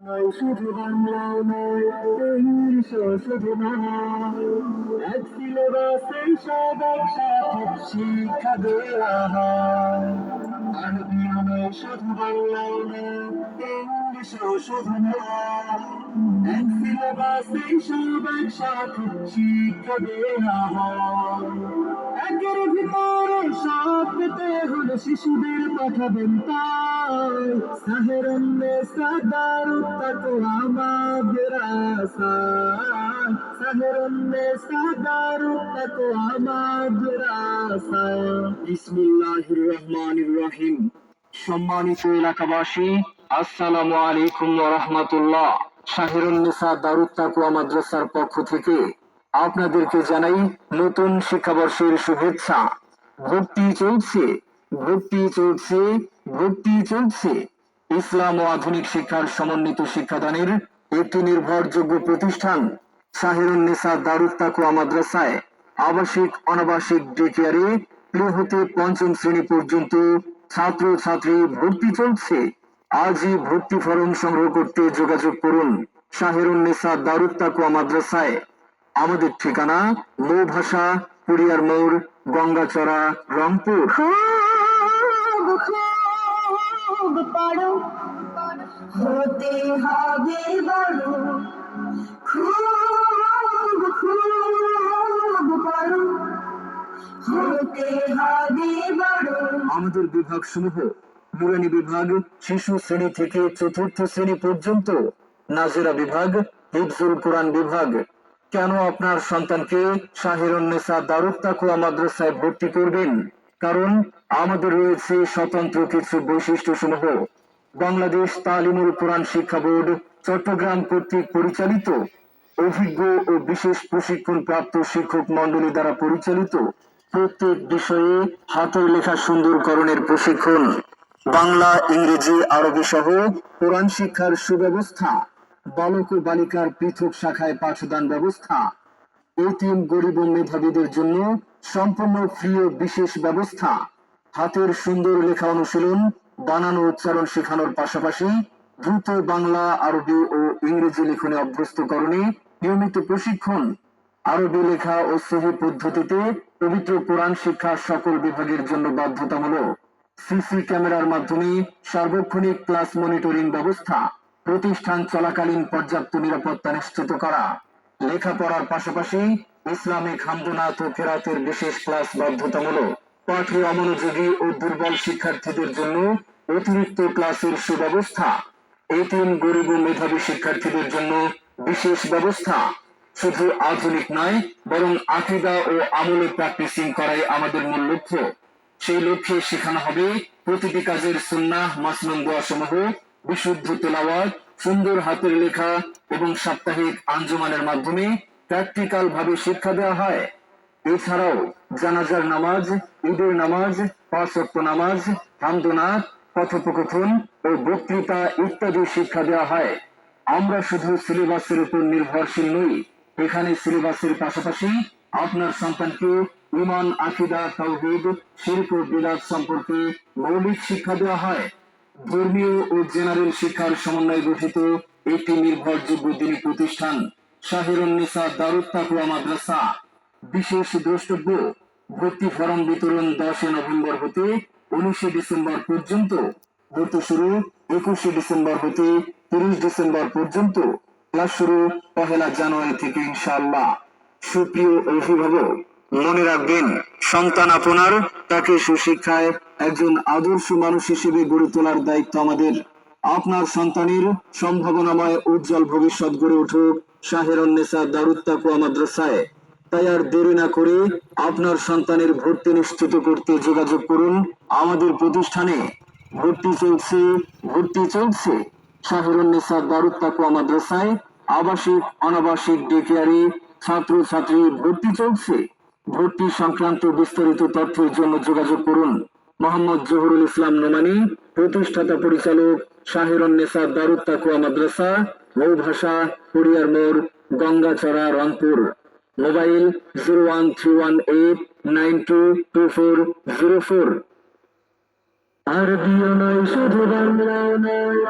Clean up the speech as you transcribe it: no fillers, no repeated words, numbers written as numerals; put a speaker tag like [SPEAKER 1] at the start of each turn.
[SPEAKER 1] শুধু বাংলায় নয়, ইংলিশও শুধু নয়, এক সিলেবাসে সব একসাথে শিক্ষা দেওয়া হয়। আরবিও নয়, শুধু বাংলায় নয়, ইংলিশও শুধু নয়, এক সিলেবাসে সব একসাথে শিক্ষা দেওয়া হয়। একের ভিতরে সব পেতে হলে শিশুদের পাঠাবেন তাই সাহেরুন্নেসা দারুত তাকওয়া মাদ্রাসায়, সাহেরুন্নেসা দারুত তাকওয়া মাদ্রাসায়। বিসমিল্লাহির রহমানির রহিম। সম্মানিত এলাকাবাসী, আসসালামু আলাইকুম ওয়া রাহমাতুল্লাহ। সাহেরুন্নেসা দারুত তাকওয়া মাদ্রাসার পক্ষ থেকে আপনাদেরকে জানাই নতুন শিক্ষাবর্ষের শুভেচ্ছা। ভর্তি চলছে, ভর্তি চলছে, ভর্তি চলছে। ইসলাম ও আধুনিক শিক্ষার সমন্বিত শিক্ষাদানের একটি নির্ভরযোগ্য প্রতিষ্ঠান সাহেরুন্নেসা দারুত তাকওয়া মাদ্রাসায় আবাসিক অনাবাসিক ডে কেয়ারে প্লে হতে পঞ্চম শ্রেণী পর্যন্ত ছাত্র ছাত্রী ভর্তি চলছে। আজই ভর্তি ফরম সংগ্রহ করতে যোগাযোগ করুন সাহেরুন্নেসা দারুত তাকওয়া মাদ্রাসায়। আমাদের ঠিকানা মৌভাষা, কুড়িয়ার মোড়, গঙ্গাচড়া, রংপুর। হতে হবে বড়, খুব খুব বড়, হতে হবে বড়। আমাদের বিভাগ সমূহ: নুরানি বিভাগ শিশু শ্রেণী থেকে চতুর্থ শ্রেণী পর্যন্ত, নাজেরা বিভাগ, হিফজুল কোরআন বিভাগ। কেন আপনার সন্তানকে সাহেরুন্নেসা দারুত তাকওয়া মাদ্রাসায় ভর্তি করবেন? কারণ আমাদের রয়েছে স্বতন্ত্র কিছু বৈশিষ্ট্য সমূহ। বাংলাদেশ তালিমুল কোরআন শিক্ষা বোর্ড চট্টগ্রাম কর্তৃক পরিচালিত, অভিজ্ঞ ও বিশেষ প্রশিক্ষণ প্রাপ্ত শিক্ষক মন্ডলী দ্বারা পরিচালিত, প্রত্যেক বিষয়ে হাতের লেখা সুন্দরকরণের প্রশিক্ষণ, বাংলা, ইংরেজি, আরবি সহ কোরআন শিক্ষার সুব্যবস্থা, বালক ও বালিকার পৃথক শাখায় পাঠদান ব্যবস্থা, এতিম গরিব ও মেধাবীদের জন্য সম্পূর্ণ ফ্রি ও বিশেষ ব্যবস্থা, হাতের সুন্দর লেখা অনুশীলন, বানান ও উচ্চারণ শেখানোর পাশাপাশি দ্রুত বাংলা, আরবি ও ইংরেজি লিখনে অভ্যস্তকরণে নিয়মিত প্রশিক্ষণ, আরবি লেখা ও সহি পদ্ধতিতে পবিত্র কোরআন শিক্ষা সকল বিভাগের জন্য বাধ্যতামূলক, সিসি ক্যামেরার মাধ্যমে সার্বক্ষণিক ক্লাস মনিটরিং ব্যবস্থা, প্রতিষ্ঠান চলাকালীন পর্যাপ্ত নিরাপত্তা নিশ্চিত করা, লেখাপড়ার পাশাপাশি ইসলামিক হামদনাত ও কেরাতের বিশেষ ক্লাস বাধ্যতামূলক, পাঠে অমনোযোগী ও দুর্বল শিক্ষার্থীদের জন্য অতিরিক্ত ক্লাসের সুব্যবস্থা, এতিম গরিব ও মেধাবী শিক্ষার্থীদের জন্য বিশেষ ব্যবস্থা। শুধু আধুনিক নয়, বরং আকীদা ও আমলে প্র্যাকটিসিং করাই আমাদের মূল লক্ষ্য। সেই লক্ষ্যে শেখানো হবে প্রতিটি কাজের সুন্নাহ মাসনুন দোয়া সমূহ, বিশুদ্ধ তেলাওয়াত, সুন্দর হাতের লেখা এবং সাপ্তাহিক আঞ্জুমানের মাধ্যমে প্র্যাকটিক্যাল ভাবে শিক্ষা দেওয়া হয়। এছাড়াও জানাজার নামাজ, ঈদের নামাজ, 5 ওয়াক্ত নামাজ, হামদনাত, কথোপকথন ও বক্তৃতা ইত্যাদি শিক্ষা দেওয়া হয়। আমরা শুধু সিলেবাসের উপর নির্ভরশীল নই, এখানে সিলেবাসের পাশাপাশি আপনার সন্তানকে ঈমান, আকীদা, তাওহীদ, শিরক ও বিদআত সম্পর্কে মৌলিক শিক্ষা দেওয়া হয়। ধর্মীয় ও জেনারেল শিক্ষার সমন্বয়ে গঠিত একটি নির্ভরযোগ্য দ্বীনী প্রতিষ্ঠান সাহেরুন্নেসা দারুত তাকওয়া মাদ্রাসা। বিশেষ দ্রষ্টব্য: ভর্তি ফরম বিতরণ 10 নভেম্বর হতে 19 ডিসেম্বর পর্যন্ত। ভর্তি শুরু 21 ডিসেম্বর হতে 30 ডিসেম্বর পর্যন্ত। ক্লাস শুরু 1 জানুয়ারি থেকে ইনশাআল্লাহ। সুপ্রিয় অভিভাবক, মনে রাখবেন, সন্তান আপনার, তাকে সুশিক্ষায় একজন আদর্শ মানুষ হিসেবে গড়ে তোলার দায়িত্ব আমাদের। আপনার সন্তানের সম্ভাবনাময় উজ্জ্বল ভবিষ্যৎ গড়ে উঠুক সাহেরুন্নেসা দারুত তাকওয়া মাদ্রাসায়। তাই আর দেরি না করে আপনার সন্তানের ভর্তি নিশ্চিত করতে যোগাযোগ করুন আমাদের প্রতিষ্ঠানে। ভর্তি চলছে, ভর্তি চলছে। সাহেরুন্নেসা দারুত তাকওয়া মাদ্রাসায় আবাসিক অনাবাসিক ডে কেয়ারে ছাত্র ছাত্রী ভর্তি চলছে। ভর্তি সংক্রান্ত বিস্তারিত তথ্যের জন্য যোগাযোগ করুন মোহাম্মদ জহুরুল ইসলাম নোমানী, প্রতিষ্ঠাতা পরিচালক সাহেরুন্নেসা দারুত তাকওয়া মাদ্রাসা, মৌভাষা, কুড়িয়ার মোড়, গঙ্গাচড়া, রংপুর। মোবাইল 01318922404। আরবিও নয়, শুধু বাংলাও নয়।